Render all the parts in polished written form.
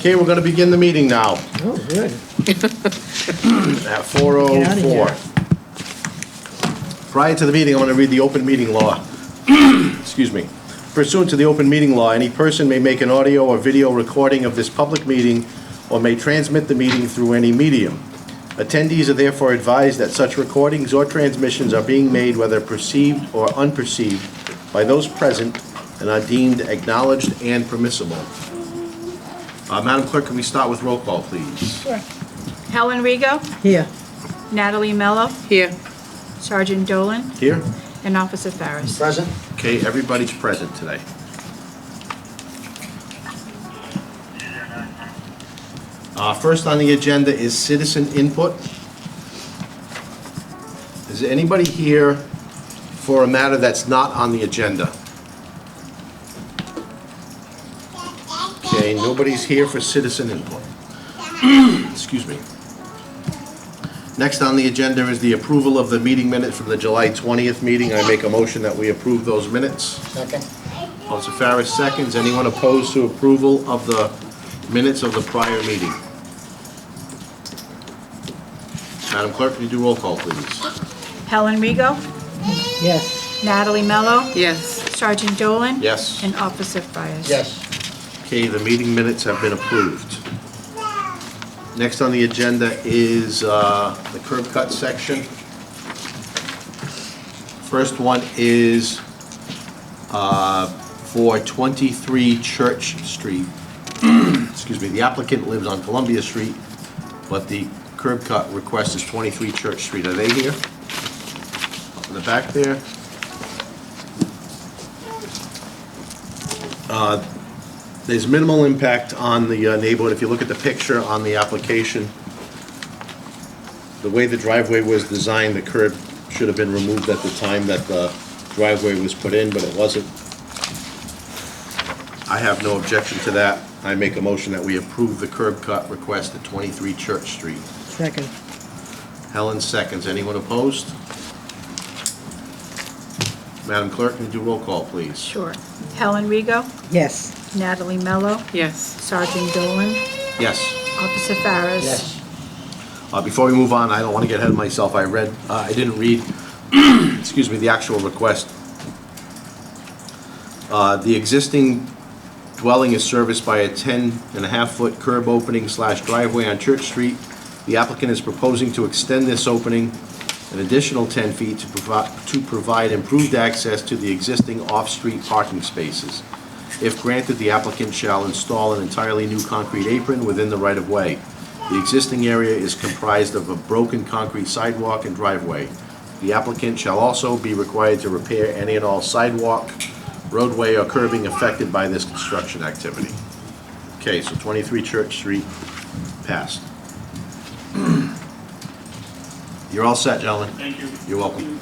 Okay, we're gonna begin the meeting now Oh, good. at 4:04. Prior to the meeting, I'm gonna read the open meeting law. Excuse me. Pursuant to the open meeting law, any person may make an audio or video recording of this public meeting or may transmit the meeting through any medium. Attendees are therefore advised that such recordings or transmissions are being made, whether perceived or unperceived, by those present and are deemed acknowledged and permissible. Madam Clerk, can we start with roll call, please? Sure. Helen Rigo, Here. Natalie Mello, Here. Sergeant Dolan, Here? and Officer Farris. Present. Okay, everybody's present today. First on the agenda is citizen input. Is there anybody here for a matter that's not on the agenda? Okay, nobody's here for citizen input. Excuse me. Next on the agenda is the approval of the meeting minutes from the July 20th meeting. I make a motion that we approve those minutes. Second. Officer Farris seconds. Anyone opposed to approval of the minutes of the prior meeting? Madam Clerk, can you do roll call, please? Helen Rigo, Yes. Natalie Mello, Yes. Sergeant Dolan, Yes. and Officer Farris. Yes. Okay, the meeting minutes have been approved. Next on the agenda is the curb cut section. First one is for 23 Church Street. Excuse me, the applicant lives on Columbia Street, but the curb cut request is 23 Church Street. Are they here? Up in the back there. There's minimal impact on the neighborhood. If you look at the picture on the application, the way the driveway was designed, the curb should have been removed at the time that the driveway was put in, but it wasn't. I have no objection to that. I make a motion that we approve the curb cut request at 23 Church Street. Second. Helen seconds. Anyone opposed? Madam Clerk, can you do roll call, please? Sure. Helen Rigo, Yes. Natalie Mello, Yes. Sergeant Dolan, Yes. Officer Farris. Yes. Before we move on, I don't want to get ahead of myself. I didn't read, excuse me, the actual request. The existing dwelling is serviced by a 10.5-foot curb opening / driveway on Church Street. The applicant is proposing to extend this opening an additional 10 feet to provide improved access to the existing off-street parking spaces. If granted, the applicant shall install an entirely new concrete apron within the right-of-way. The existing area is comprised of a broken concrete sidewalk and driveway. The applicant shall also be required to repair any and all sidewalk, roadway, or curbing affected by this construction activity. Okay, so 23 Church Street passed. You're all set, gentlemen. Thank you. You're welcome.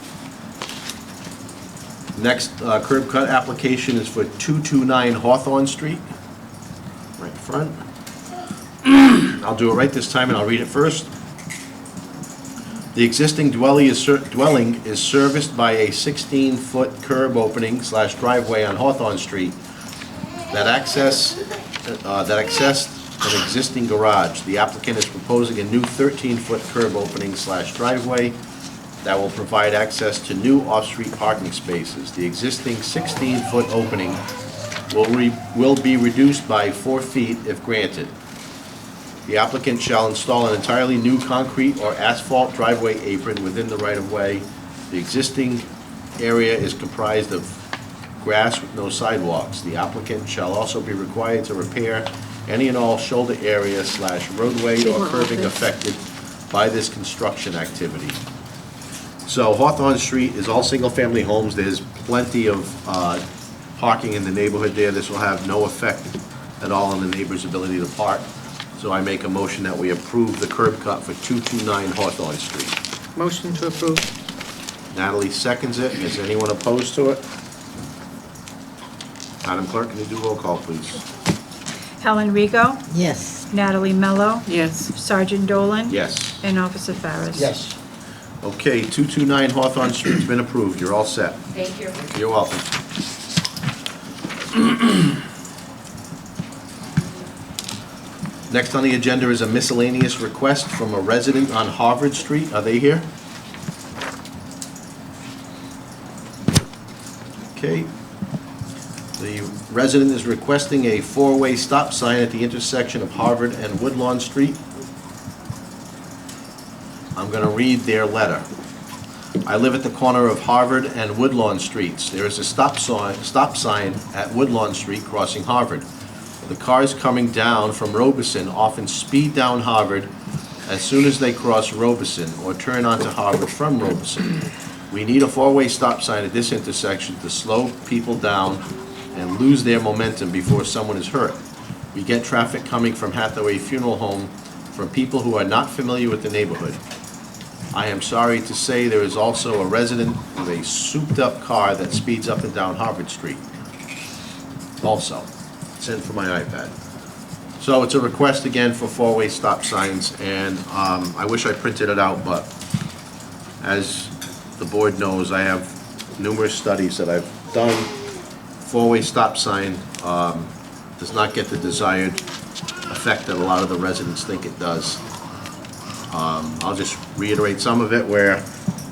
Next curb cut application is for 229 Hawthorne Street, right in front. I'll do it right this time and I'll read it first. The existing dwelling is serviced by a 16-foot curb opening / driveway on Hawthorne Street that accessed an existing garage. The applicant is proposing a new 13-foot curb opening / driveway that will provide access to new off-street parking spaces. The existing 16-foot opening will be reduced by 4 feet if granted. The applicant shall install an entirely new concrete or asphalt driveway apron within the right-of-way. The existing area is comprised of grass with no sidewalks. The applicant shall also be required to repair any and all shoulder area / roadway or curbing affected by this construction activity. So Hawthorne Street is all single-family homes. There's plenty of parking in the neighborhood there. This will have no effect at all on the neighbor's ability to park. So I make a motion that we approve the curb cut for 229 Hawthorne Street. Motion to approve. Natalie seconds it. Is anyone opposed to it? Madam Clerk, can you do roll call, please? Helen Rigo, Yes. Natalie Mello, Yes. Sergeant Dolan, Yes. and Officer Farris. Yes. Okay, 229 Hawthorne Street's been approved. You're all set. Thank you. You're welcome. Next on the agenda is a miscellaneous request from a resident on Harvard Street. Are they here? Okay. The resident is requesting a four-way stop sign at the intersection of Harvard and Woodlawn Street. I'm going to read their letter. I live at the corner of Harvard and Woodlawn Streets. There is a stop sign at Woodlawn Street crossing Harvard. The cars coming down from Robeson often speed down Harvard as soon as they cross Robeson or turn onto Harvard from Robeson. We need a four-way stop sign at this intersection to slow people down and lose their momentum before someone is hurt. We get traffic coming from Hathaway Funeral Home from people who are not familiar with the neighborhood. I am sorry to say there is also a resident with a souped-up car that speeds up and down Harvard Street. Also, sent for my iPad. So it's a request again for four-way stop signs, and I wish I printed it out, but as the board knows, I have numerous studies that I've done. Four-way stop sign does not get the desired effect that a lot of the residents think it does. I'll just reiterate some of it where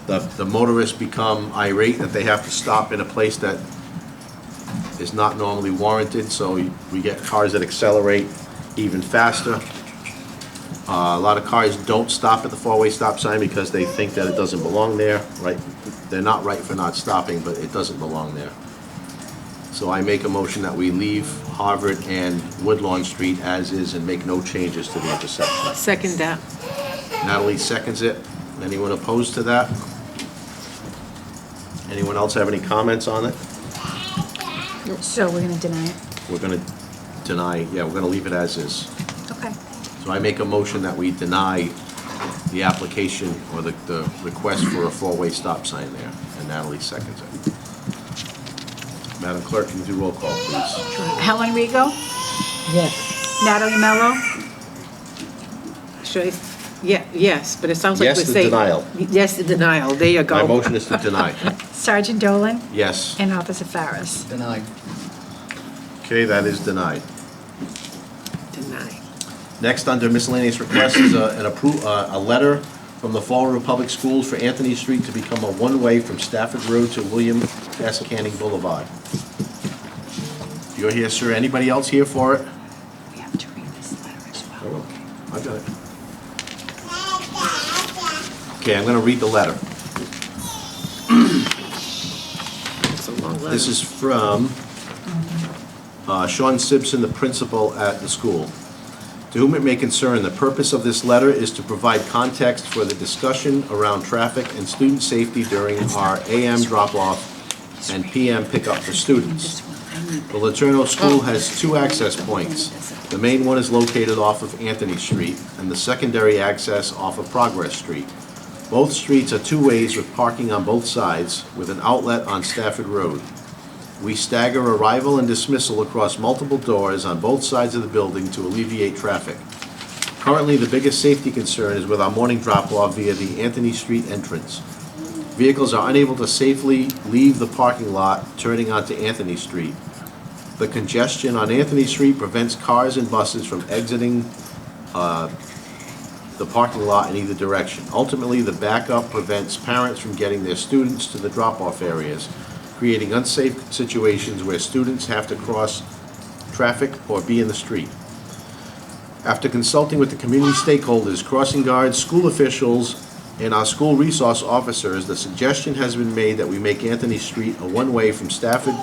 the motorists become irate that they have to stop in a place that is not normally warranted, so we get cars that accelerate even faster. A lot of cars don't stop at the four-way stop sign because they think that it doesn't belong there, right? They're not right for not stopping, but it doesn't belong there. So I make a motion that we leave Harvard and Woodlawn Street as is and make no changes to the intersection. Second that. Natalie seconds it. Anyone opposed to that? Anyone else have any comments on it? So we're gonna deny it? We're gonna deny, yeah, we're gonna leave it as is. Okay. So I make a motion that we deny the application or the request for a four-way stop sign there, and Natalie seconds it. Madam Clerk, can you do roll call, please? Helen Rego? Yes. Natalie Mello? Should I? Yeah, yes, but it sounds like Yes we're to saying. denial. Yes to denial, there you go. My motion is to deny. Sergeant Dolan? Yes. And Officer Farris? Denied. Okay, that is denied. Deny. Next, under miscellaneous requests, is a letter from the Fall River Public Schools for Anthony Street to become a one-way from Stafford Road to William S. Canning Boulevard. You're here, sir. Anybody else here for it? We have to read this letter as well. Oh, I got it. Okay, I'm going to read the letter. It's a long letter. This is from Sean Simpson, the principal at the school. To whom it may concern, the purpose of this letter is to provide context for the discussion around traffic and student safety during our AM drop-off and PM pickup for students. The Laterno School has two access points. The main one is located off of Anthony Street, and the secondary access off of Progress Street. Both streets are two ways with parking on both sides, with an outlet on Stafford Road. We stagger arrival and dismissal across multiple doors on both sides of the building to alleviate traffic. Currently, the biggest safety concern is with our morning drop-off via the Anthony Street entrance. Vehicles are unable to safely leave the parking lot turning onto Anthony Street. The congestion on Anthony Street prevents cars and buses from exiting the parking lot in either direction. Ultimately, the backup prevents parents from getting their students to the drop-off areas, creating unsafe situations where students have to cross traffic or be in the street. After consulting with the community stakeholders, crossing guards, school officials, and our school resource officers, the suggestion has been made that we make Anthony Street a one-way from Stafford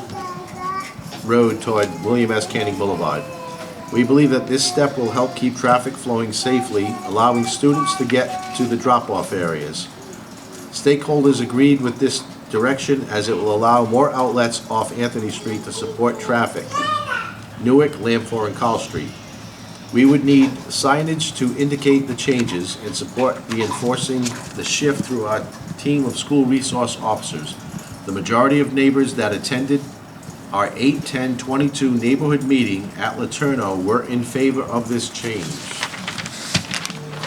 Road toward William S. Canning Boulevard. We believe that this step will help keep traffic flowing safely, allowing students to get to the drop-off areas. Stakeholders agreed with this direction as it will allow more outlets off Anthony Street to support traffic, Newark, Lamphor, and Carl Street. We would need signage to indicate the changes and support reinforcing the shift through our team of school resource officers. The majority of neighbors that attended our 8/10/22 neighborhood meeting at Laterno were in favor of this change.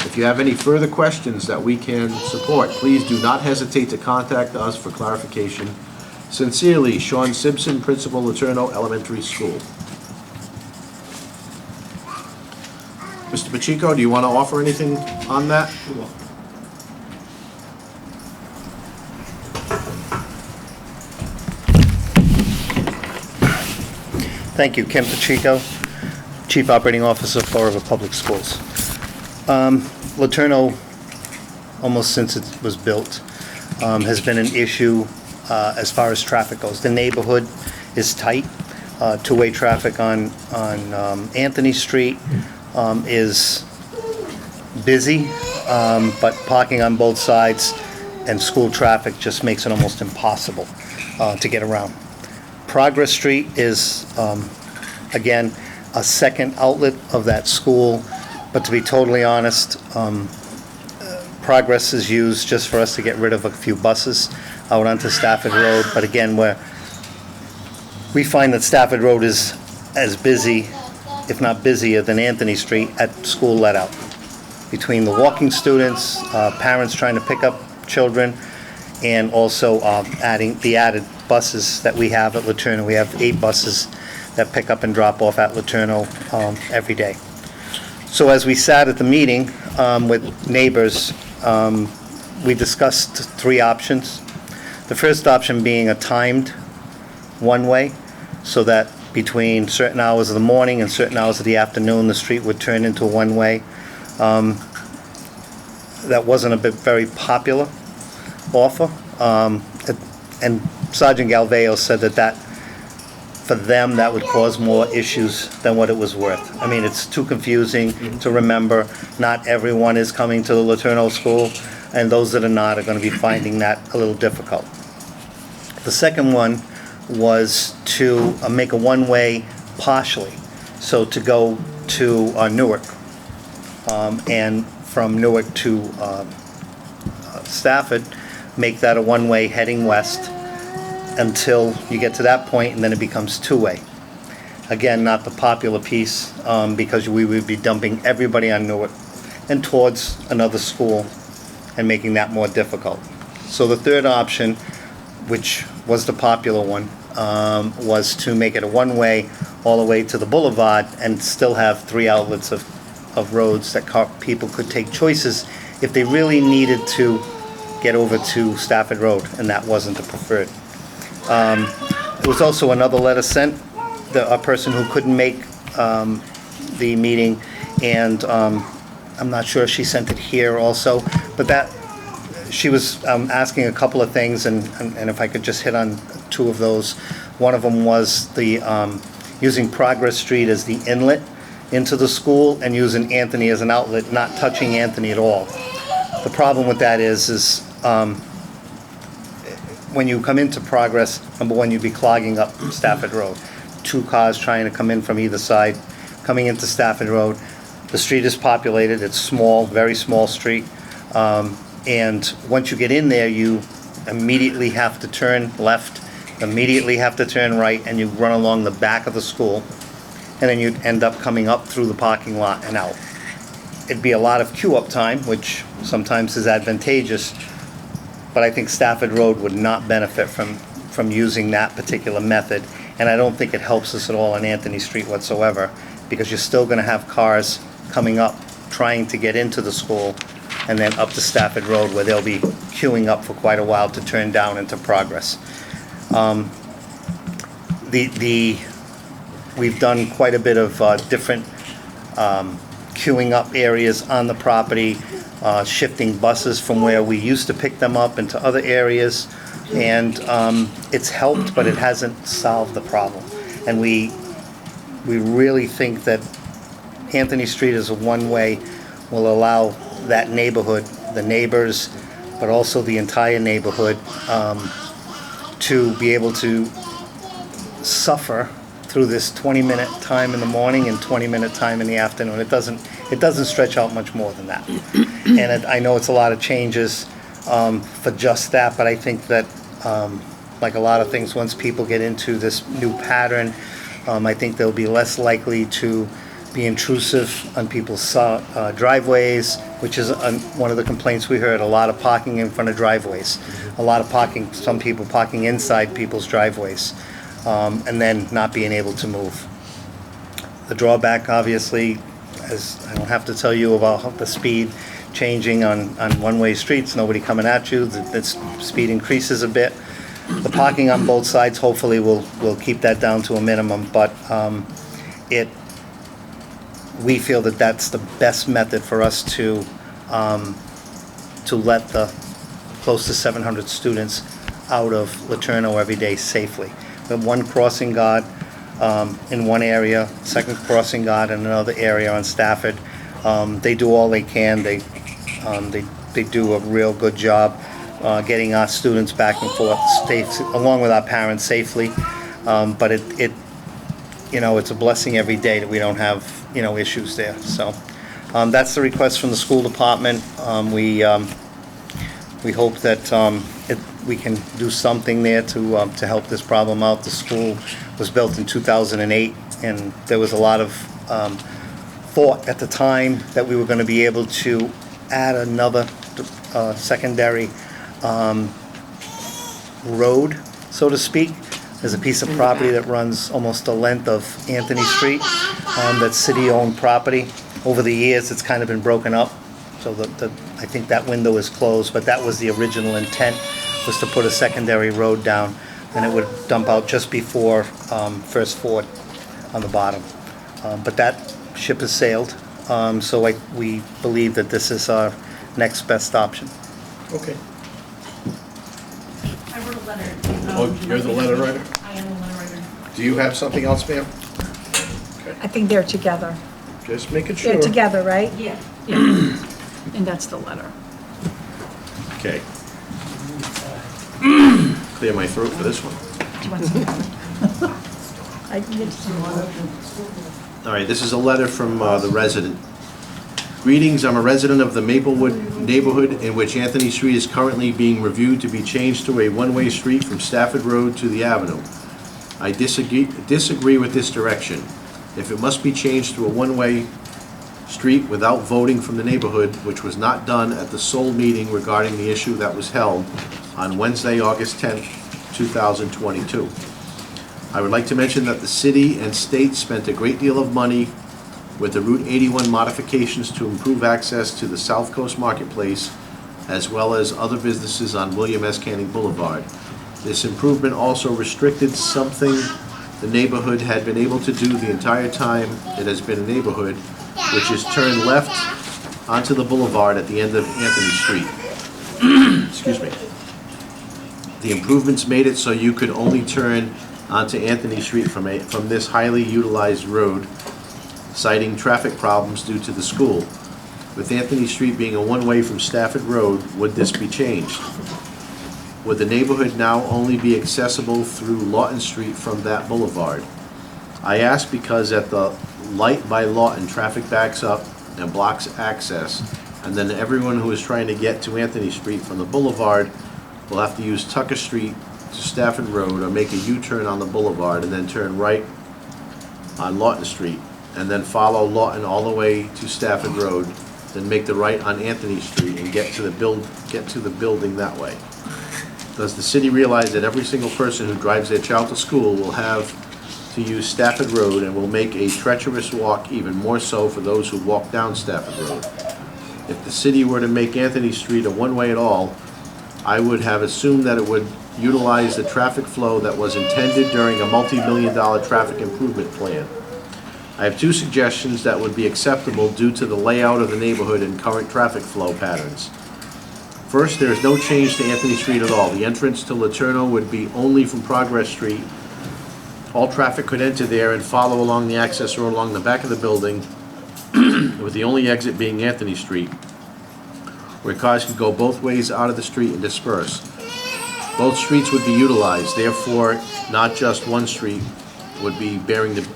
If you have any further questions that we can support, please do not hesitate to contact us for clarification. Sincerely, Sean Simpson, Principal, Laterno Elementary School. Mr. Pacheco, do you want to offer anything on that? Thank you. Ken Pacheco, Chief Operating Officer, Fall River Public Schools. Laterno, almost since it was built, has been an issue as far as traffic goes. The neighborhood is tight. Two-way traffic on Anthony Street is busy, but parking on both sides and school traffic just makes it almost impossible to get around. Progress Street is, again, a second outlet of that school, but to be totally honest, Progress is used just for us to get rid of a few buses out onto Stafford Road, but again, we find that Stafford Road is as busy, if not busier, than Anthony Street at school let-out. Between the walking students, parents trying to pick up children, and also adding the added buses that we have at Laterno. We have 8 buses that pick up and drop off at Laterno every day. So as we sat at the meeting with neighbors, we discussed 3 options. The first option being a timed one-way, so that between certain hours of the morning and certain hours of the afternoon, the street would turn into a one-way. That wasn't a very popular offer, and Sergeant Galveo said that for them, that would cause more issues than what it was worth. I mean, it's too confusing to remember. Not everyone is coming to the Laterno School, and those that are not are going to be finding that a little difficult. The second one was to make a one-way partially, so to go to Newark, and from Newark to Stafford, make that a one-way heading west until you get to that point, and then it becomes two-way. Again, not the popular piece, because we would be dumping everybody on Newark and towards another school and making that more difficult. So the third option, which was the popular one, was to make it a one-way all the way to the boulevard and still have 3 outlets of roads that people could take choices if they really needed to get over to Stafford Road, and that wasn't the preferred. There was also another letter sent, a person who couldn't make the meeting, and I'm not sure if she sent it here also, but that she was asking a couple of things, and if I could just hit on 2 of those. One of them was the using Progress Street as the inlet into the school and using Anthony as an outlet, not touching Anthony at all. The problem with that is when you come into Progress, number one, you'd be clogging up Stafford Road. 2 cars trying to come in from either side, coming into Stafford Road. The street is populated, it's small, very small street. And once you get in there, you immediately have to turn left, immediately have to turn right, and you run along the back of the school. And then you'd end up coming up through the parking lot and out. It'd be a lot of queue-up time, which sometimes is advantageous, but I think Stafford Road would not benefit from using that particular method, and I don't think it helps us at all on Anthony Street whatsoever, because you're still going to have cars coming up, trying to get into the school, and then up to Stafford Road, where they'll be queuing up for quite a while to turn down into Progress. We've done quite a bit of different queuing up areas on the property, shifting buses from where we used to pick them up into other areas, and it's helped, but it hasn't solved the problem. And we really think that Anthony Street as a one-way will allow that neighborhood, the neighbors, but also the entire neighborhood, to be able to suffer through this 20-minute time in the morning and 20-minute time in the afternoon. It doesn't stretch out much more than that. And I know it's a lot of changes for just that, but I think that like a lot of things, once people get into this new pattern, I think they'll be less likely to be intrusive on people's driveways, which is one of the complaints we heard, a lot of parking in front of driveways. A lot of parking, some people parking inside people's driveways, and then not being able to move. The drawback, obviously, as I don't have to tell you about the speed changing on one-way streets, nobody coming at you, the speed increases a bit. The parking on both sides hopefully will keep that down to a minimum, but we feel that that's the best method for us to let the close to 700 students out of Laterno every day safely. We have one crossing guard in one area, second crossing guard in another area on Stafford. They do all they can. They do a real good job getting our students back and forth, along with our parents safely. But it's a blessing every day that we don't have, issues there. So that's the request from the school department. We hope that we can do something there to help this problem out. The school was built in 2008, and there was a lot of thought at the time that we were going to be able to add another secondary road, so to speak. There's a piece of property that runs almost the length of Anthony Street, that's city-owned property. Over the years, it's kind of been broken up, so I think that window is closed, but that was the original intent, was to put a secondary road down, and it would dump out just before First Ford on the bottom. But that ship has sailed, so we believe that this is our next best option. Okay. I wrote a letter. Oh, you're the letter writer? I am the letter writer. Do you have something else, ma'am? I think they're together. Just making sure. They're together, right? Yeah. And that's the letter. Okay. Clear my throat for this one. Do you want some? I can get some water. All right, this is a letter from the resident. Greetings, I'm a resident of the Maplewood neighborhood in which Anthony Street is currently being reviewed to be changed to a one-way street from Stafford Road to the Avenue. I disagree with this direction. If it must be changed to a one-way street without voting from the neighborhood, which was not done at the sole meeting regarding the issue that was held on Wednesday, August 10th, 2022. I would like to mention that the city and state spent a great deal of money with the Route 81 modifications to improve access to the South Coast Marketplace, as well as other businesses on William S. Canning Boulevard. This improvement also restricted something the neighborhood had been able to do the entire time it has been a neighborhood, which is turn left onto the boulevard at the end of Anthony Street. Excuse me. The improvements made it so you could only turn onto Anthony Street from this highly utilized road, citing traffic problems due to the school. With Anthony Street being a one-way from Stafford Road, would this be changed? Would the neighborhood now only be accessible through Lawton Street from that boulevard? I ask because at the light by Lawton, traffic backs up and blocks access, and then everyone who is trying to get to Anthony Street from the boulevard will have to use Tucker Street to Stafford Road or make a U-turn on the boulevard and then turn right on Lawton Street, and then follow Lawton all the way to Stafford Road, then make the right on Anthony Street and get to the building that way. Does the city realize that every single person who drives their child to school will have to use Stafford Road and will make a treacherous walk even more so for those who walk down Stafford Road? If the city were to make Anthony Street a one-way at all, I would have assumed that it would utilize the traffic flow that was intended during a multi-million-dollar traffic improvement plan. I have two suggestions that would be acceptable due to the layout of the neighborhood and current traffic flow patterns. First, there is no change to Anthony Street at all. The entrance to Laterno would be only from Progress Street. All traffic could enter there and follow along the access road along the back of the building, with the only exit being Anthony Street, where cars could go both ways out of the street and disperse. Both streets would be utilized, therefore, not just one street would be bearing the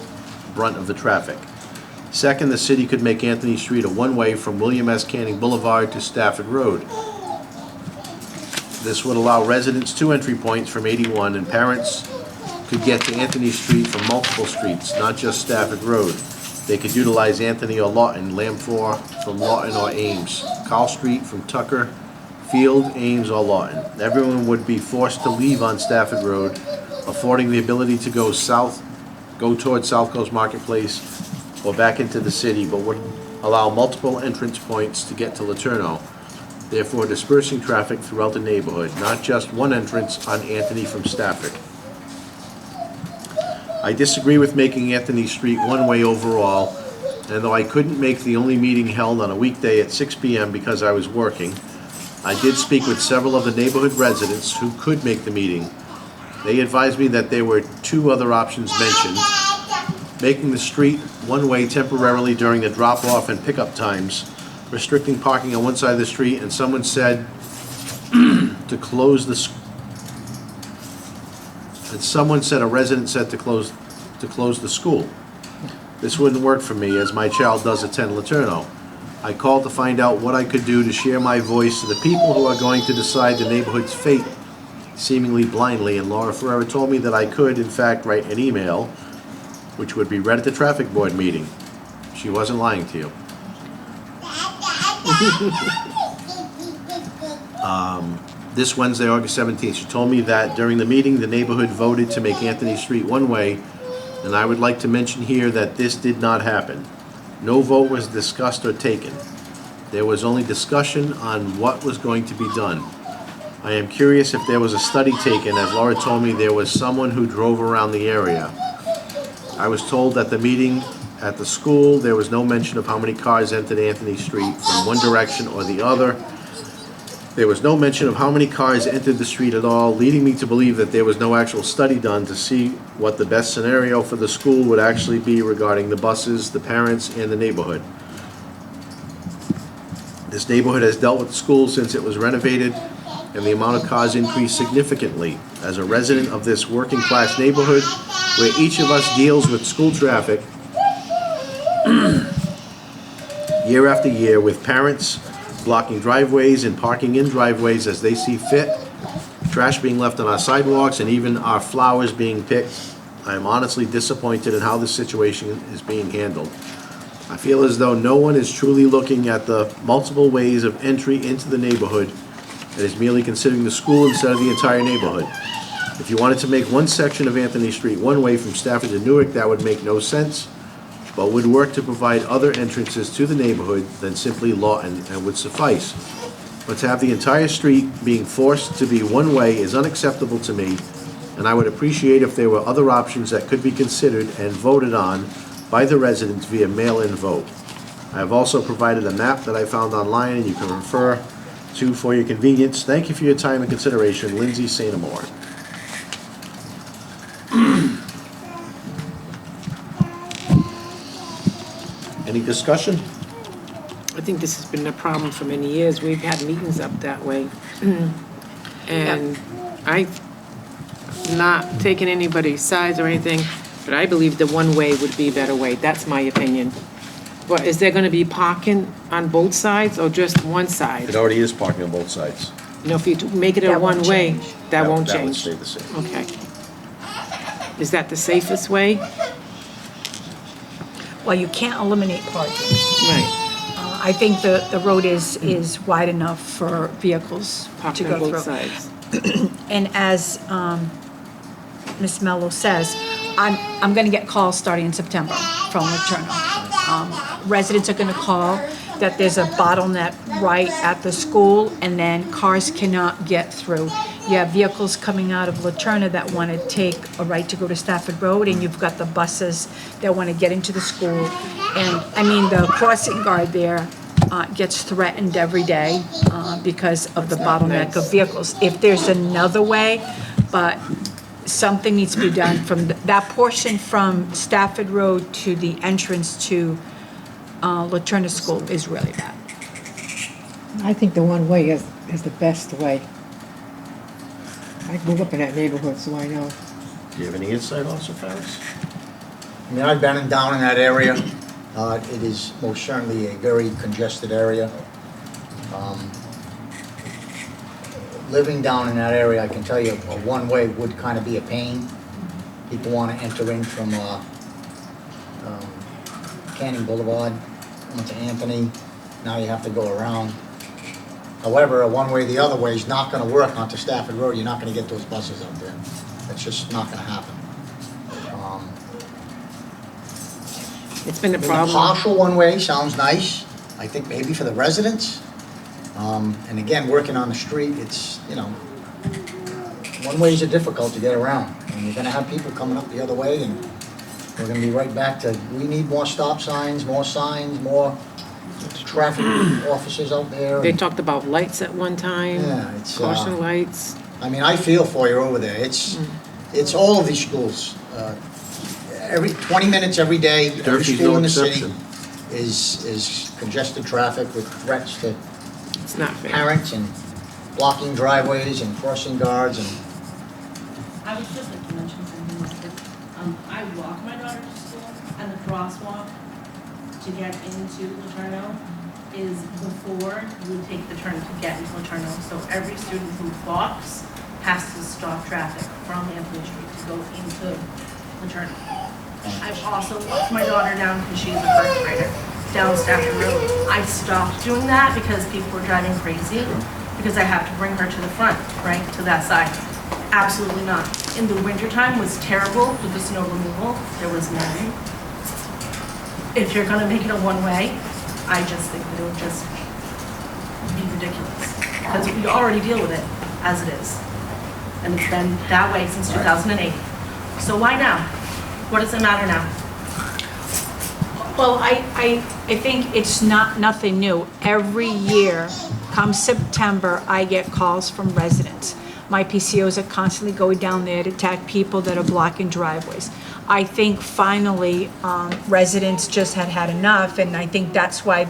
brunt of the traffic. Second, the city could make Anthony Street a one-way from William S. Canning Boulevard to Stafford Road. This would allow residents two entry points from 81, and parents could get to Anthony Street from multiple streets, not just Stafford Road. They could utilize Anthony or Lawton, Lamphor from Lawton or Ames, Carl Street from Tucker, Field, Ames, or Lawton. Everyone would be forced to leave on Stafford Road, affording the ability to go towards South Coast Marketplace or back into the city, but would allow multiple entrance points to get to Laterno, therefore dispersing traffic throughout the neighborhood, not just one entrance on Anthony from Stafford. I disagree with making Anthony Street one-way overall, and though I couldn't make the only meeting held on a weekday at 6 p.m. because I was working, I did speak with several of the neighborhood residents who could make the meeting. They advised me that there were two other options mentioned: making the street one-way temporarily during the drop-off and pickup times, restricting parking on one side of the street, and someone said to close the a resident said to close the school. This wouldn't work for me, as my child does attend Laterno. I called to find out what I could do to share my voice to the people who are going to decide the neighborhood's fate, seemingly blindly, and Laura Ferrera told me that I could, in fact, write an email, which would be read at the traffic board meeting. She wasn't lying to you. This Wednesday, August 17th, she told me that during the meeting, the neighborhood voted to make Anthony Street one-way, and I would like to mention here that this did not happen. No vote was discussed or taken. There was only discussion on what was going to be done. I am curious if there was a study taken, as Laura told me there was someone who drove around the area. I was told at the meeting at the school, there was no mention of how many cars entered Anthony Street from one direction or the other. There was no mention of how many cars entered the street at all, leading me to believe that there was no actual study done to see what the best scenario for the school would actually be regarding the buses, the parents, and the neighborhood. This neighborhood has dealt with the school since it was renovated, and the amount of cars increased significantly. As a resident of this working-class neighborhood, where each of us deals with school traffic year after year, with parents blocking driveways and parking in driveways as they see fit, trash being left on our sidewalks, and even our flowers being picked, I am honestly disappointed in how this situation is being handled. I feel as though no one is truly looking at the multiple ways of entry into the neighborhood and is merely considering the school instead of the entire neighborhood. If you wanted to make one section of Anthony Street one-way from Stafford to Newark, that would make no sense, but would work to provide other entrances to the neighborhood than simply Lawton, and would suffice. But to have the entire street being forced to be one-way is unacceptable to me, and I would appreciate if there were other options that could be considered and voted on by the residents via mail-in vote. I have also provided a map that I found online and you can refer to for your convenience. Thank you for your time and consideration. Lindsay St. Amour. Any discussion? I think this has been a problem for many years. We've had meetings up that way. And I've not taken anybody's sides or anything, but I believe the one way would be a better way. That's my opinion. But is there gonna be parking on both sides or just one side? It already is parking on both sides. You know, if you make it a That won't one-way, change. that won't That would change. stay the same. Okay. Is that the safest way? Well, you can't eliminate parking. Right. I think the road is wide enough for vehicles to Parking go on through. both sides. And as Ms. Mello says, I'm going to get calls starting in September from Laterno. Residents are going to call that there's a bottleneck right at the school, and then cars cannot get through. You have vehicles coming out of Laterno that want to take a right to go to Stafford Road, and you've got the buses that want to get into the school. And, I mean, the crossing guard there gets threatened every day because of the bottleneck of vehicles. If there's another way, but something needs to be done from that portion from Stafford Road to the entrance to Laterno School is really bad. I think the one way is the best way. I grew up in that neighborhood, so I know. Do you have any insight, Officer Farris? I mean, I've been in down in that area. It is most certainly a very congested area. Living down in that area, I can tell you, a one-way would kind of be a pain. People want to enter in from Canning Boulevard onto Anthony. Now you have to go around. However, a one-way the other way is not going to work onto Stafford Road. You're not going to get those buses up there. It's just not going to happen. It's been a I mean, problem. partial one-way sounds nice, I think maybe for the residents. And again, working on the street, it's, you know, one-ways are difficult to get around. And you're gonna have people coming up the other way, and we're gonna be right back to, we need more stop signs, more traffic officers out there. They talked about lights at one time. Yeah, it's, Caution lights. I mean, I feel for you over there. It's all of these schools. Every 20 minutes every day, every Durkee's school no in the city exception. is congested traffic with threats to It's not fair. parents and blocking driveways and crossing guards and, I would just like to mention something real quick. I walk my daughter to school, and the crosswalk to get into Laterno is before you take the turn to get into Laterno. So every student who walks has to stop traffic from Anthony Street to go into Laterno. I've also walked my daughter down, because she's a first grader, down Stafford Road. I stopped doing that because people were driving crazy, because I have to bring her to the front, right, to that side. Absolutely not. In the wintertime was terrible with the snow removal. There was none. If you're gonna make it a one-way, I just think that it would just be ridiculous. Because we already deal with it as it is. And it's been that way since 2008. So why now? What does it matter now? Well, I think it's nothing new. Every year, come September, I get calls from residents. My PCOs are constantly going down there to attack people that are blocking driveways. I think finally, residents just had enough, and I think that's why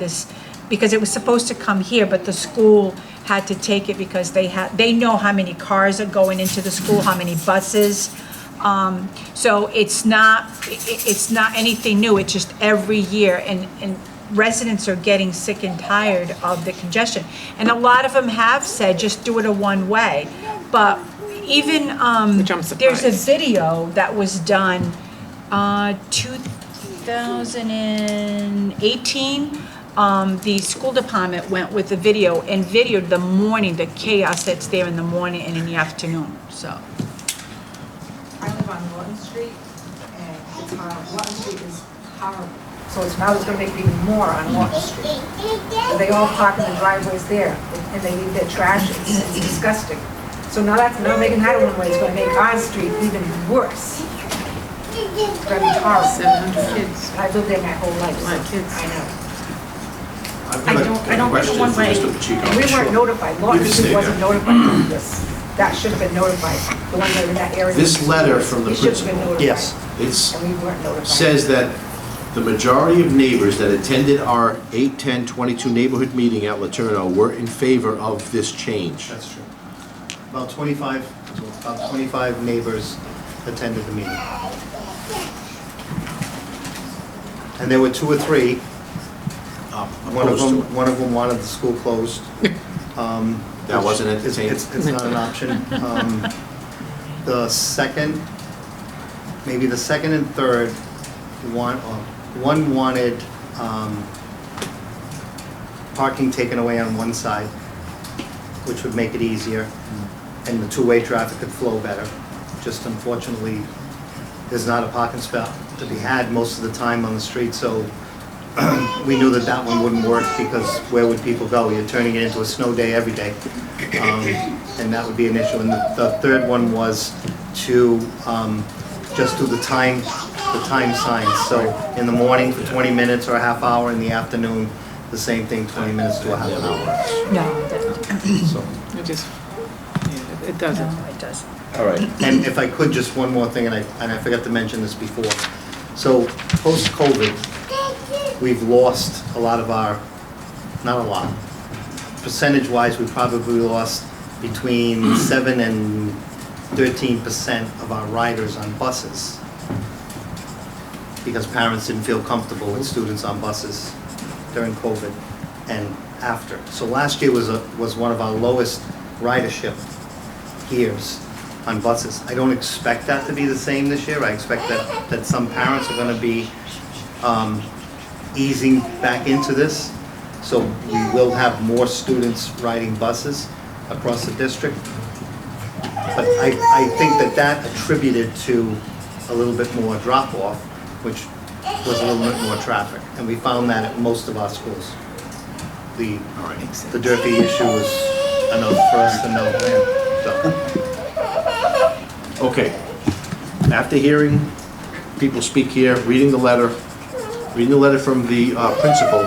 because it was supposed to come here, but the school had to take it because they know how many cars are going into the school, how many buses. So it's not anything new, it's just every year, and residents are getting sick and tired of the congestion. And a lot of them have said, just do it a one-way. But even, Which I'm there's a surprised. video that was done, 2018. The school department went with the video and videoed the morning, the chaos that's there in the morning and in the afternoon, so. I live on Norton Street, and it's horrible. Norton Street is horrible. So it's now it's gonna make it even more on Norton Street. And they all park in the driveways there, and they leave their trash, it's disgusting. So now making that a one-way is gonna make our street even worse. It's gonna be horrible. 700 kids. I've lived there my whole life, A lot of so kids. I know. I've I got don't a think question for one-way- Mr. Pacheco. And we weren't Sure. notified, You Norton can Street stay wasn't there. notified of this. That should have been notified, the ones that were in that area. This letter from the It should have been principal. notified. Yes. It's, And we weren't notified. says that the majority of neighbors that attended our 8/10/22 neighborhood meeting at Laterno were in favor of this change. That's true. About 25 neighbors attended the meeting. And there were 2 or 3. One of Opposed to them wanted the school closed. That wasn't It's- entertained? It's not an option. The second, maybe the second and third, one wanted parking taken away on one side, which would make it easier, and the two-way traffic could flow better. Just unfortunately, there's not a parking spot to be had most of the time on the street, so we knew that that one wouldn't work, because where would people go? You're turning it into a snow day every day, and that would be an issue. And the third one was to just do the time signs. So in the morning for 20 minutes or a half hour, in the afternoon, the same thing, 20 minutes to a half an hour. No, it doesn't. So, It just, yeah, it doesn't. No, it doesn't. all right. And if I could, just one more thing, and I forgot to mention this before. So post-COVID, we've lost a lot of our, not a lot, percentage-wise, we probably lost between 7 and 13% of our riders on buses, because parents didn't feel comfortable with students on buses during COVID and after. So last year was one of our lowest ridership years on buses. I don't expect that to be the same this year. I expect that some parents are going to be easing back into this. So we will have more students riding buses across the district. But I think that attributed to a little bit more drop-off, which was a little bit more traffic, and we found that at most of our schools. The Durfee issue was enough for us to know. So, Okay. After hearing people speak here, reading the letter from the principal,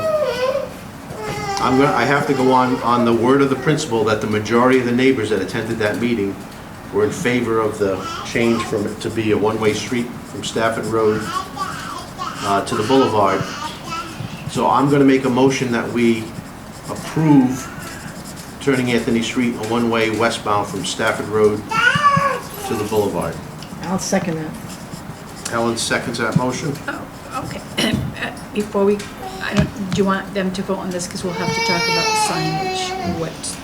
I have to go on the word of the principal that the majority of the neighbors that attended that meeting were in favor of the change from it to be a one-way street from Stafford Road to the boulevard. So I'm gonna make a motion that we approve turning Anthony Street a one-way westbound from Stafford Road to the boulevard. I'll second that. Helen seconds that motion. Oh, okay. Before we, do you want them to vote on this, because we'll have to talk about signage,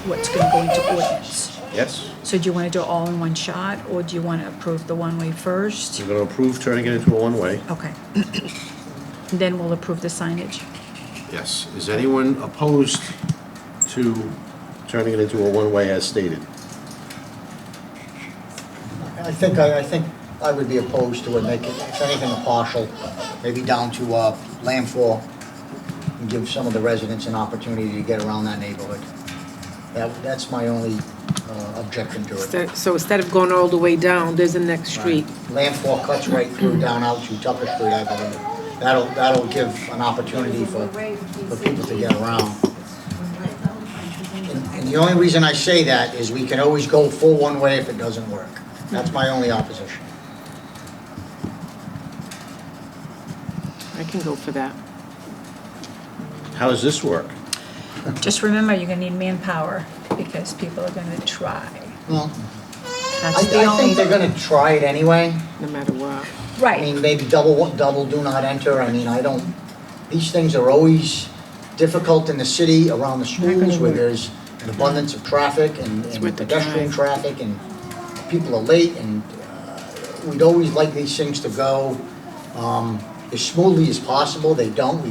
what's gonna go into ordinance? Yes? So do you wanna do it all in one shot, or do you wanna approve the one-way first? We're gonna approve turning it into a one-way. Okay. Then we'll approve the signage. Yes. Is anyone opposed to turning it into a one-way as stated? I think I would be opposed to it, make it, if anything, a partial, maybe down to Lamphor, and give some of the residents an opportunity to get around that neighborhood. That's my only objection to it. So instead of going all the way down, there's the next street. Lamphor cuts right through down out to Tucker Street, I believe. That'll give an opportunity for people to get around. And the only reason I say that is we can always go full one way if it doesn't work. That's my only opposition. I can go for that. How does this work? Just remember, you're gonna need manpower, because people are gonna try. Well, That's the I only. think they're gonna try it anyway. No matter what. I Right, mean, maybe double do not enter. I mean, these things are always difficult in the city, around the schools, where there's an abundance of traffic and with the pedestrian traffic, and people are late, and we'd always like these things to go as smoothly as possible. They don't.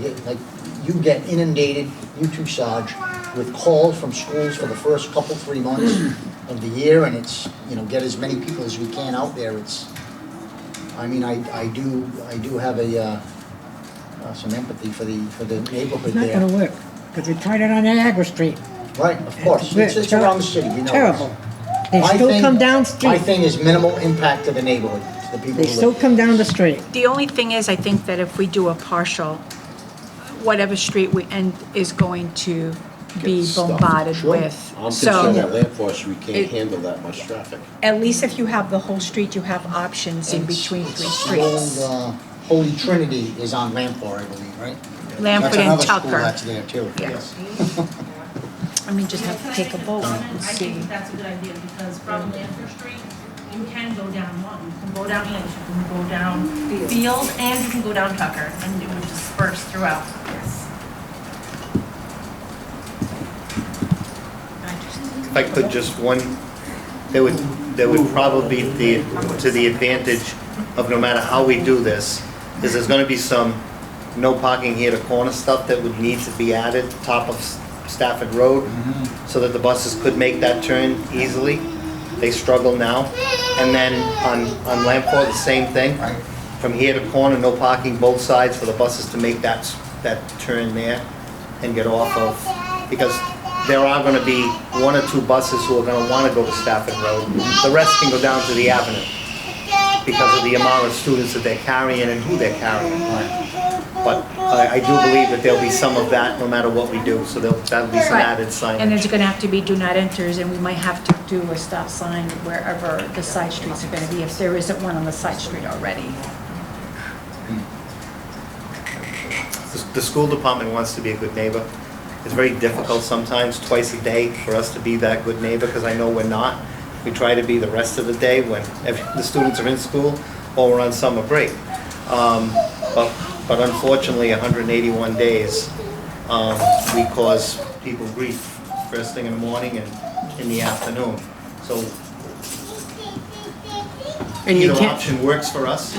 You get inundated, you too, Sarge, with calls from schools for the first couple, 3 months of the year, and it's, get as many people as we can out there. I do have some empathy for the neighborhood It's not there. gonna work, because we tried it on Niagara Street. Right, of course. It's around the city, we know. Terrible. They My still thing- come down My street. thing is minimal impact to the neighborhood, to the people They who still live. come down the street. the only thing is, I think that if we do a partial, whatever street we end is going to be stuffed. bombarded Sure. with. I'm concerned that So, Lamphor Street can't It- handle that much traffic. at least if you have the whole street, you have options in between three The streets. old Holy Trinity is on Lamphor, I believe, right? Lamford That's and another school Tucker. that's there too. Yeah. I mean, just have to take a vote I and see. think that's a good idea, because from Lanford Street, you can go down one, you can go down English, you can go down Field, and you can go down Tucker, and it would disperse throughout. Yes. if I could, just one, there would probably be to the advantage of, no matter how we do this, is there's gonna be some no parking here to corner stuff that would need to be added top of Stafford Road, so that the buses could make that turn easily. They struggle now. And then on Lamphor, the same thing. Right. From here to corner, no parking both sides for the buses to make that turn there and get off of, because there are gonna be 1 or 2 buses who are gonna wanna go to Stafford Road. The rest can go down to the Avenue because of the amount of students that they're carrying and who they're carrying. But I do believe that there'll be some of that no matter what we do, so that'll be some Right. added And signage. there's gonna have to be do not enters, and we might have to do a stop sign wherever the side streets are gonna be, if there isn't one on the side street already. The school department wants to be a good neighbor. It's very difficult sometimes, twice a day, for us to be that good neighbor, because I know we're not. We try to be the rest of the day when the students are in school or we're on summer break. But unfortunately, 181 days, we cause people grief first thing in the morning and in the afternoon. So And you either can't, option works for us.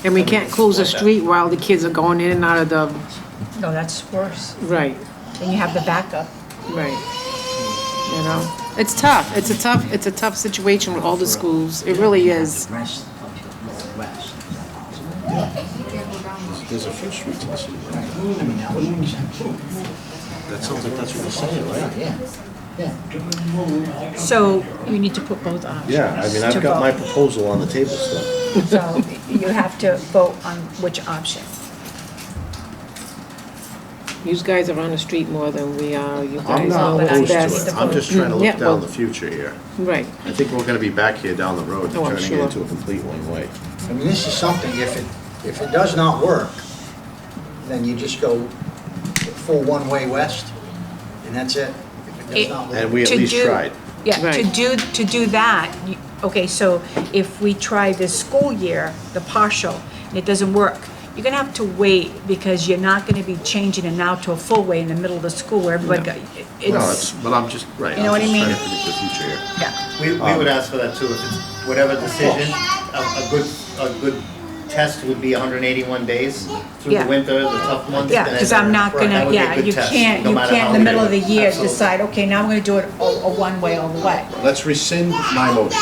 and we can't close the street while the kids are going in and out of the, No, that's worse. right, Then you have the backup. right. You know, it's tough. It's a tough situation with all the schools. It really is. There's a few streets in the city. Right. I mean, that would make sense. That sounds like that's what they're saying, right? Yeah. So you need to put both options Yeah, I mean, I've to got my vote. proposal on the table still. So you have to vote on which option. You guys are on the street more than we are, you guys I'm know not but I what's opposed best. to it, I'm just trying to Yeah, look well- down the future here. Right, I think we're gonna be back here down the road, Oh, I'm turning it sure. into a complete one-way. I mean, this is something, if it does not work, then you just go full one-way west, and that's it. If it does not work. And we at To least do- tried. Yeah, Right. to do that, okay, so if we try this school year, the partial, and it doesn't work, you're gonna have to wait because you're not gonna be changing it now to a full way in the middle of the school where everybody got, No, it's, but I'm just, right, You know I'm what I just trying mean? to predict the future here. yeah. We would ask for that too, if it's whatever decision, a good test would be 181 days through Yeah. the winter, the tough months. Yeah, then because it- I'm not that gonna, would be a yeah, good you test, can't, no you matter can't in how the middle of the big. year Absolutely. decide, okay, now I'm gonna do it a one way all the way. Let's rescind my motion.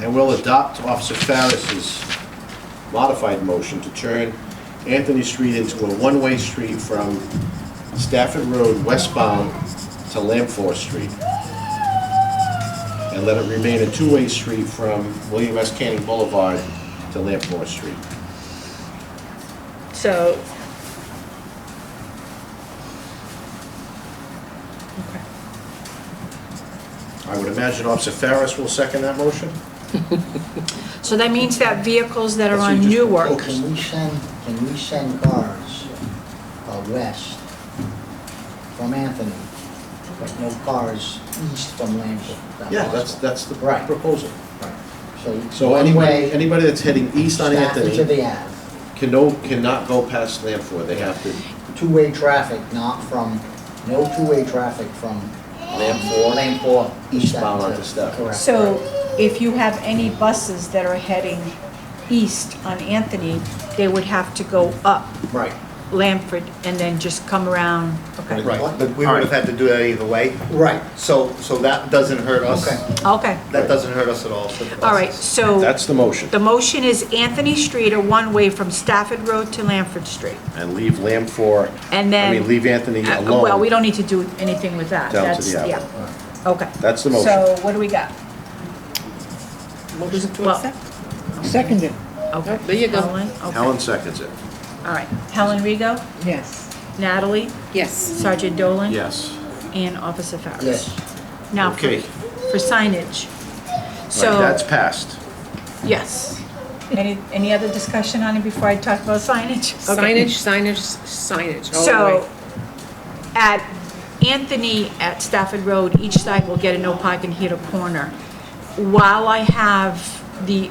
And we'll adopt Officer Farris's modified motion to turn Anthony Street into a one-way street from Stafford Road westbound to Lamphor Street. And let it remain a two-way street from William S. Canning Boulevard to Lamphor Street. So. Okay. I would imagine Officer Farris will second that motion? So that means that vehicles that are That's on what you just Oh, Newark, can we send cars west from Anthony, but no cars east from Lansing? Yeah, that's the Right. proposal. Right. So one way, anybody that's heading east on Stafford to Anthony the Ave. cannot go past Lamphor. They have to, Two-way traffic, no two-way traffic from Lamphor east Eastbound out onto Stafford. Correct. so if you have any buses that are heading east on Anthony, they would have to go up Right. Lamford and then just come around, okay? Right, but we would have had to do that either way, Right. so that doesn't hurt us. Okay. Okay, That doesn't hurt us at all. for the all right, buses. so that's the motion. the motion is Anthony Street or one way from Stafford Road to Lamford Street. And leave Lamphor, And then. leave Anthony alone. Well, we don't need to do anything with that. Down to That's, the yeah. alley. Okay. That's the motion. So what do we got? motion to Well- accept. Seconded, Okay. There you go. Helen? Okay. Helen seconds it. All right. Helen Rigo, yes. Natalie, Yes. Sergeant Dolan. Yes. And Officer Farris. Yes. Now, Okay. for signage. Right, So, that's passed. yes. Any other discussion on it before I talk about signage? Okay. Signage, all the way. So, at Anthony at Stafford Road, each side will get a no parking here to corner. While I have the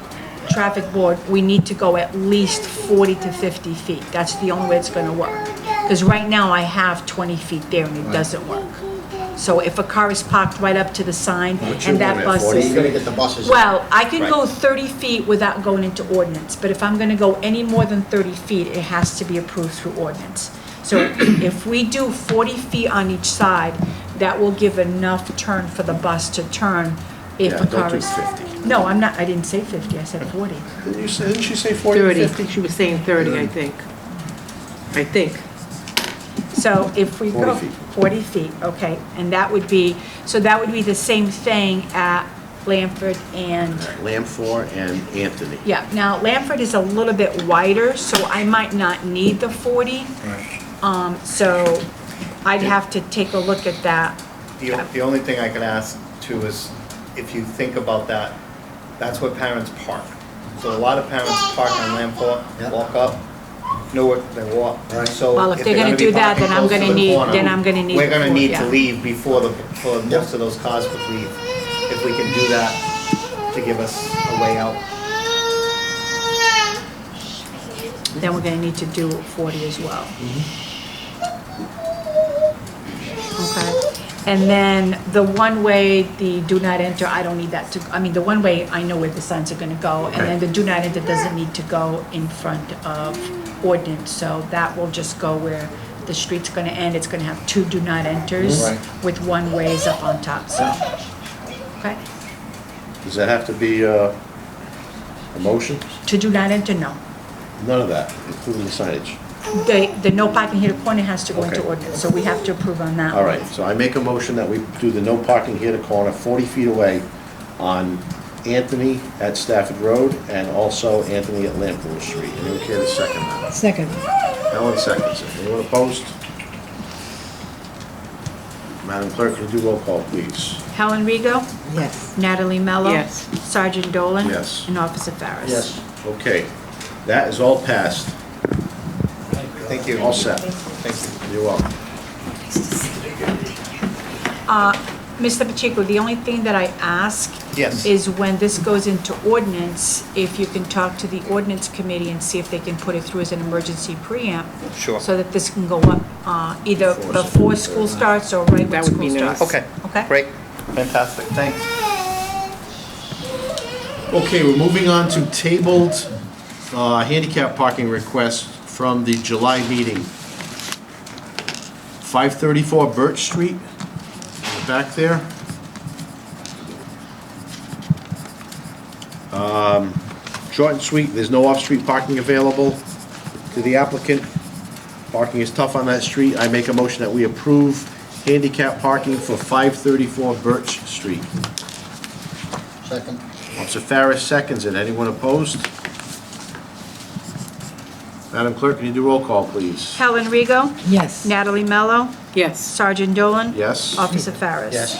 traffic board, we need to go at least 40 to 50 feet. That's the only way it's gonna work. Because right now I have 20 feet there and it doesn't work. So if a car is parked right up to the sign What's your and that limit, bus 40? You is. gotta get the buses. Well, I can Right. go 30 feet without going into ordinance, but if I'm gonna go any more than 30 feet, it has to be approved through ordinance. So if we do 40 feet on each side, that will give enough turn for the bus to turn if Yeah, a don't car do is. 50. No, I'm not, I didn't say 50, I said 40. Didn't she say 40 30, 50? she was saying 30, I think. So if we 40 go. feet. 40 feet, okay, and that would be, so that would be the same thing at Lamford and. Lamphor and Anthony. Yeah, now Lamford is a little bit wider, so I might not need the 40. So I'd have to take a look at that. The only thing I could ask too is, if you think about that, that's where parents park. So a lot of parents park on Lamphor, Yep. walk up, Nowhere, they walk. Right. So Well, if they're gonna be do that, parking then I'm close to gonna the need- corner, then I'm gonna need We're gonna the- need yeah. to leave for most of those cars would leave. If we can do that to give us a way out. Then we're gonna need to do 40 as well. Okay, and then the one-way, the do not enter, I don't need that to, I mean, the one-way, I know where the signs are gonna go, and then the do not enter doesn't need to go in front of ordinance, so that will just go where the street's gonna end, it's gonna have 2 do not enters Right. with one-ways up on top, so, okay? Does that have to be a A motion? To do not enter, no. None of that, including the signage. The no parking here to corner has to go into Okay. ordinance, so we have to approve on that. All right, so I make a motion that we do the no parking here to corner 40 feet away on Anthony at Stafford Road and also Anthony at Lampool Street. Anyone care to second that? Second. Ellen seconds it. Anyone opposed? Madam Clerk, can you do roll call, please? Helen Rigo, Yes. Natalie Mello. Yes. Sergeant Dolan. Yes. And Officer Farris. Yes. Okay, that is all passed. Thank you. All set. Thank you. You're welcome. Mr. Pacheco, the only thing that I ask Yes. is when this goes into ordinance, if you can talk to the ordinance committee and see if they can put it through as an emergency preamp. Sure. So that this can go up, either before school starts or right when That would school be nice. starts. Okay. Okay? Great. Fantastic. Thanks. Okay, we're moving on to tabled handicap parking requests from the July meeting. 534 Birch Street, in the back there. Short and sweet, there's no off-street parking available to the applicant. Parking is tough on that street. I make a motion that we approve handicap parking for 534 Birch Street. Second. Officer Farris seconds it. Anyone opposed? Madam Clerk, can you do roll call, please? Helen Rigo, Yes. Natalie Mello, Yes. Sergeant Dolan. Yes? Officer Farris. Yes.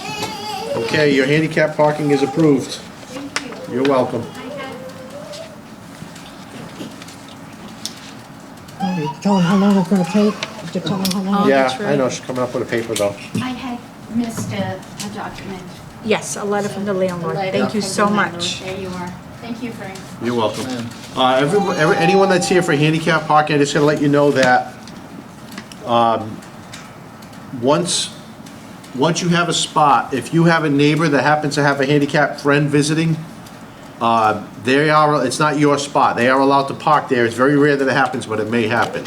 Okay, your handicap parking is approved. You're welcome. Oh, you tell them how long it's gonna take? Did you tell them how long? Oh, Yeah, that's I know, right. she's coming up with a paper, though. I had missed a document. Yes, a letter from the landlord. A letter Thank you from so the landlord. much. There you are. Thank you, Frank. You're welcome. Anyone that's here for handicap parking, I just gotta let you know that, once you have a spot, if you have a neighbor that happens to have a handicapped friend visiting, it's not your spot. They are allowed to park there. It's very rare that it happens, but it may happen.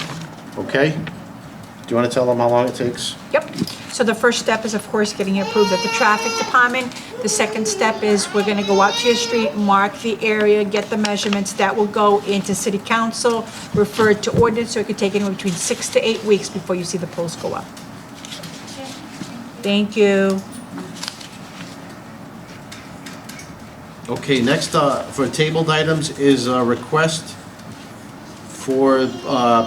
Okay? Do you wanna tell them how long it takes? Yep. So the first step is, of course, getting it approved at the traffic department. The second step is we're gonna go out to your street, mark the area, get the measurements. That will go into city council, referred to ordinance, so it could take anywhere between 6 to 8 weeks before you see the post go up. Thank you. Okay, next, for tabled items is a request for,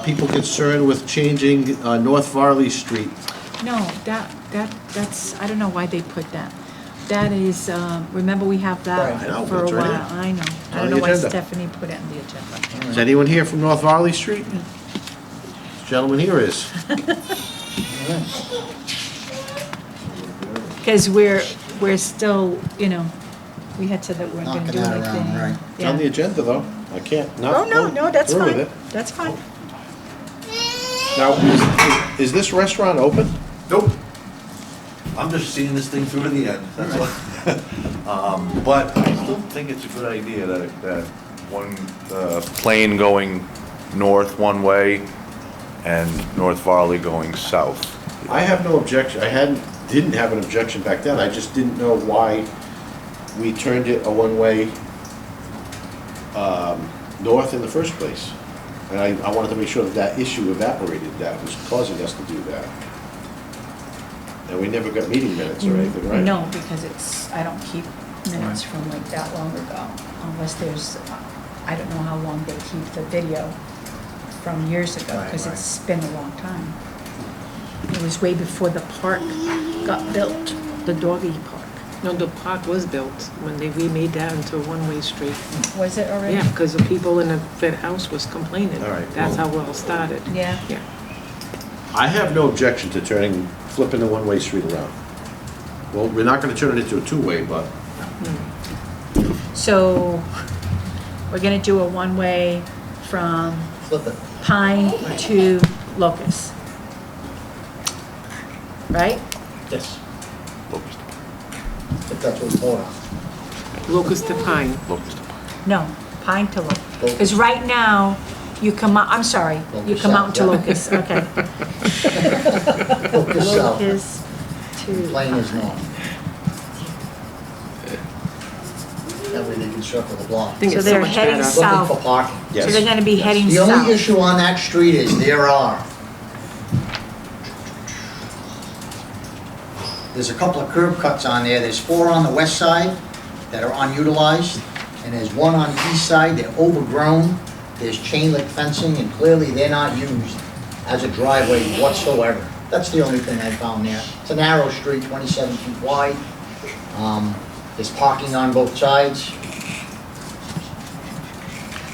people concerned with changing, North Varley Street. No, that's, I don't know why they put that. That is, remember we have Right. I know, that for a it's right while. here. I know. I on don't the know why agenda. Stephanie put it on the agenda. Is anyone here from North Varley Street? This gentleman here is. Because we're still, we had said that we weren't gonna Knocking do that anything. around, right. It's on the Yeah. agenda, though. I can't Oh, not no, go no, that's through with fine. it. That's fine. Now, is this restaurant open? Nope. I'm just seeing this thing through to the end, that's all. But I still think it's a good idea that one, plane going north one way and North Varley going south. I have no objection. Didn't have an objection back then. I just didn't know why we turned it a one-way north in the first place. And I wanted to make sure that issue evaporated that was causing us to do that. And we never got meeting minutes or anything, right? No, because I don't keep minutes from like that long ago, unless there's, I don't know how long they keep the video from years ago, Right, because right. it's been a long time. It was way before the park got built, the doggy park. No, the park was built when they remade that into a one-way street. Was it already? Yeah, because the people in that house was complaining. All right, That's well- how it all started. Yeah. Yeah. I have no objection to flipping the one-way street around. Well, we're not gonna turn it into a two-way, but So, we're gonna do a one-way from Flip it. Pine to Locust. Right? Yes. If that's what it's for. Locust to Pine. No, Pine to Locust. Because right now, you come out, I'm sorry, you Locust come out to south, yeah. Locust, okay. Focus south. Locust to. Plane is north. That way they can circle the block. I think So it's so they're much heading better. south. Looking for parking. So Yes. they're gonna be heading The only south. issue on that street is there's a couple of curb cuts on there. There's 4 on the west side that are unutilized, and there's 1 on the east side, they're overgrown. There's chain link fencing, and clearly they're not used as a driveway whatsoever. That's the only thing I found there. It's a narrow street, 27 feet wide. There's parking on both sides.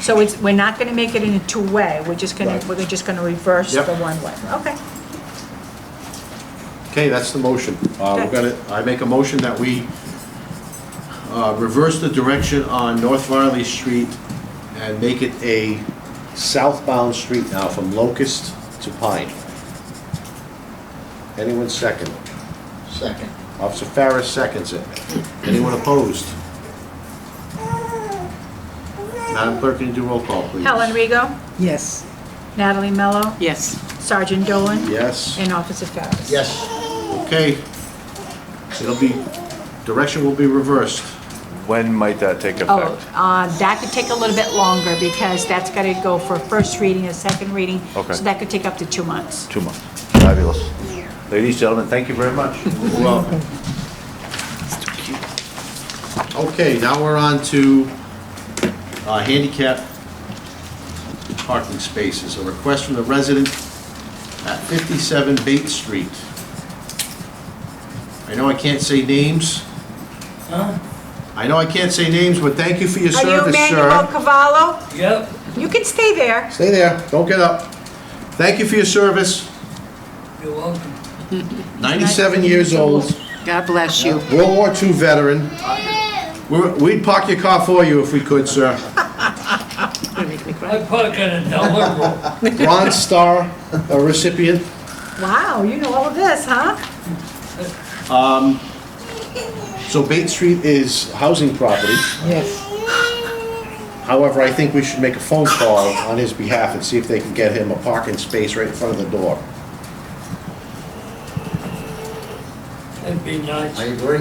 So we're not gonna make it in a two-way, we're just Right. gonna reverse Yep. the one-way. Okay. Okay, that's the motion. I make a motion that we reverse the direction on North Varley Street and make it a southbound street now from Locust to Pine. Anyone second? Second. Officer Farris seconds it. Anyone opposed? Madam Clerk, can you do roll call, please? Helen Rigo, Yes. Natalie Mello, Yes. Sergeant Dolan, Yes. and Officer Farris. Yes. Okay. Direction will be reversed. When might that take Oh, effect? that could take a little bit longer because that's gotta go for first reading and second reading. Okay. So that could take up to 2 months. 2 months. Fabulous. Ladies, gentlemen, thank you very much. You're welcome. Okay, now we're on to handicap parking spaces. A request from the resident at 57 Bates Street. I know I can't say names. I know I can't say names, but thank you for your Are you service, Manuel sir. Cavallo? Yep, You can stay there. Stay there, don't get up. Thank you for your service. you're welcome. 97 years old, God bless you. World War II veteran. We'd park your car for you if we could, sir. Gonna make me I cry. park on a deliverable. Bronze Star recipient. Wow, you know all of this, huh? So Bates Street is housing property. Yes. However, I think we should make a phone call on his behalf and see if they can get him a parking space right in front of the door. That'd be nice. I agree.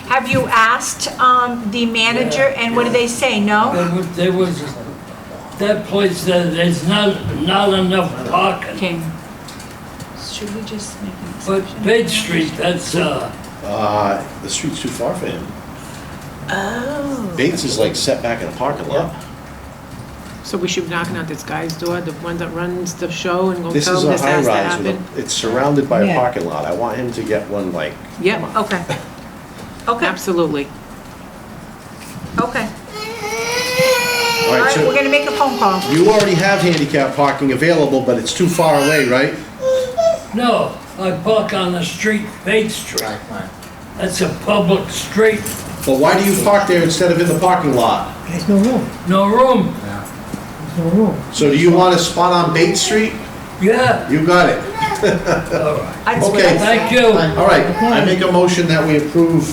Have you asked the manager, and what did they say, no? There was, that place, there's not enough parking. Okay. Should we just make an But exception? Bates Street, that's, The street's too far for him. Oh. Bates is like set back in a parking lot. So we should be knocking on this guy's door, the one that runs the show, and go This tell is him a this high has to rise with happen? it's surrounded by a Yeah. parking lot. I want him to get one like, Yep, Okay. Okay, absolutely. okay. all All right, right, we're so gonna make a phone call. you already have handicap parking available, but it's too far away, right? no, I park on the street, Bates Street. Right, right. That's a public street, But why do you park there instead of in the parking lot? There's no room. no room. There's no room. So do you want a spot on Bates Street? Yeah, You got it. all right. That's what Okay. I- Thank you. All right, I make a motion that we approve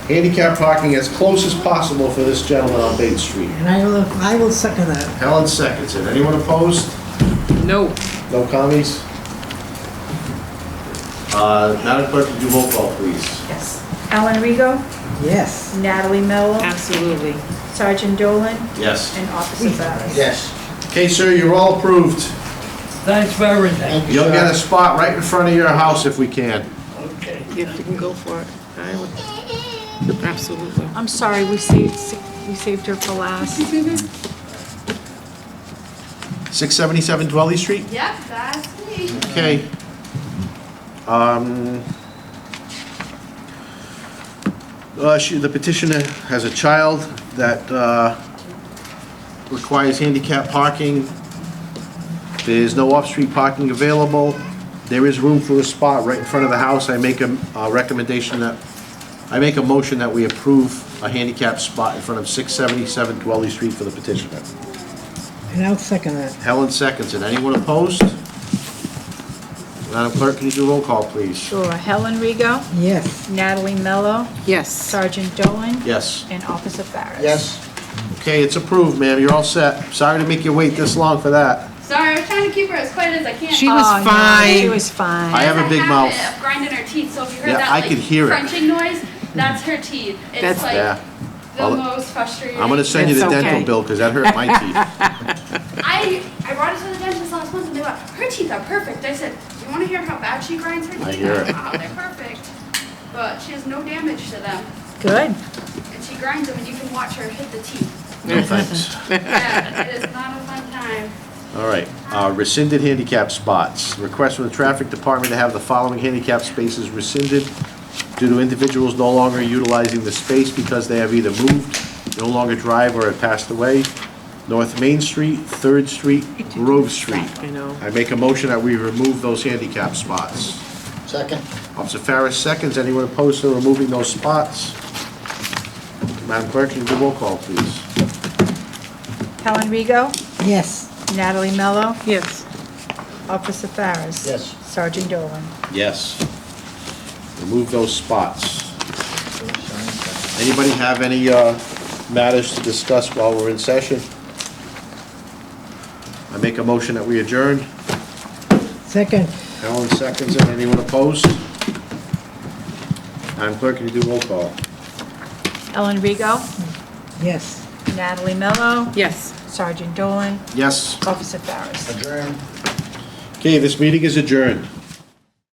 handicap parking as close as possible for this gentleman on Bates Street. And I will second that. Helen seconds it. Anyone opposed? No. No commies? Madam Clerk, would you roll call, please? Yes. Ellen Rigo, Yes. Natalie Mello, Absolutely. Sergeant Dolan, Yes. and Officer Farris. Yes. Okay, sir, you're all approved. Thanks for everything. Thank you, You'll get sir. a spot right in front of your house if we can. Okay. If you can go for it, I would. Absolutely. I'm sorry, we saved her for last. 677 Dwelly Street? Yep, that's me. Okay. The petitioner has a child that requires handicap parking. There's no off-street parking available. There is room for a spot right in front of the house. I make a motion that we approve a handicap spot in front of 677 Dwelly Street for the petitioner. And I'll second that. Helen seconds it. Anyone opposed? Madam Clerk, can you do a roll call, please? Sure. Helen Rigo, Yes. Natalie Mello, Yes. Sergeant Dolan, Yes. and Officer Farris. Yes. Okay, it's approved, ma'am. You're all set. Sorry to make you wait this long for that. Sorry, I was trying to keep her as quiet as I can. She was Oh, no, fine. She was fine. I have a big mouth. Of grinding her teeth, so if you heard Yeah, that I like could hear it. crunching noise, that's her teeth. It's That's- like Yeah. the most frustrating. I'm gonna send you the It's dental okay. bill, because that hurt my teeth. I brought it to the dentist last month and they went, her teeth are perfect. I said, you want to hear how bad she grinds her teeth? I hear it. Wow, they're perfect. But she has no damage to them. Good. And she grinds them and you can watch her hit the teeth. No thanks. Yeah, it is not a fun time. All right, rescinded handicap spots. Request from the traffic department to have the following handicap spaces rescinded due to individuals no longer utilizing the space because they have either moved, no longer drive, or have passed away. North Main Street, 3rd Street, Grove Street. I know. I make a motion that we remove those handicap spots. Second. Officer Farris seconds. Anyone opposed to removing those spots? Madam Clerk, can you do roll call, please? Helen Rego, Yes. Natalie Mello, Yes. Officer Farris. Yes. Sergeant Dolan. Yes. Remove those spots. Anybody have any matters to discuss while we're in session? I make a motion that we adjourn. Second. Helen seconds it. Anyone opposed? Madam Clerk, can you do roll call? Helen Rego, Yes. Natalie Mello, Yes. Sergeant Dolan, Yes. Officer Farris. Adjourn. Okay, this meeting is adjourned.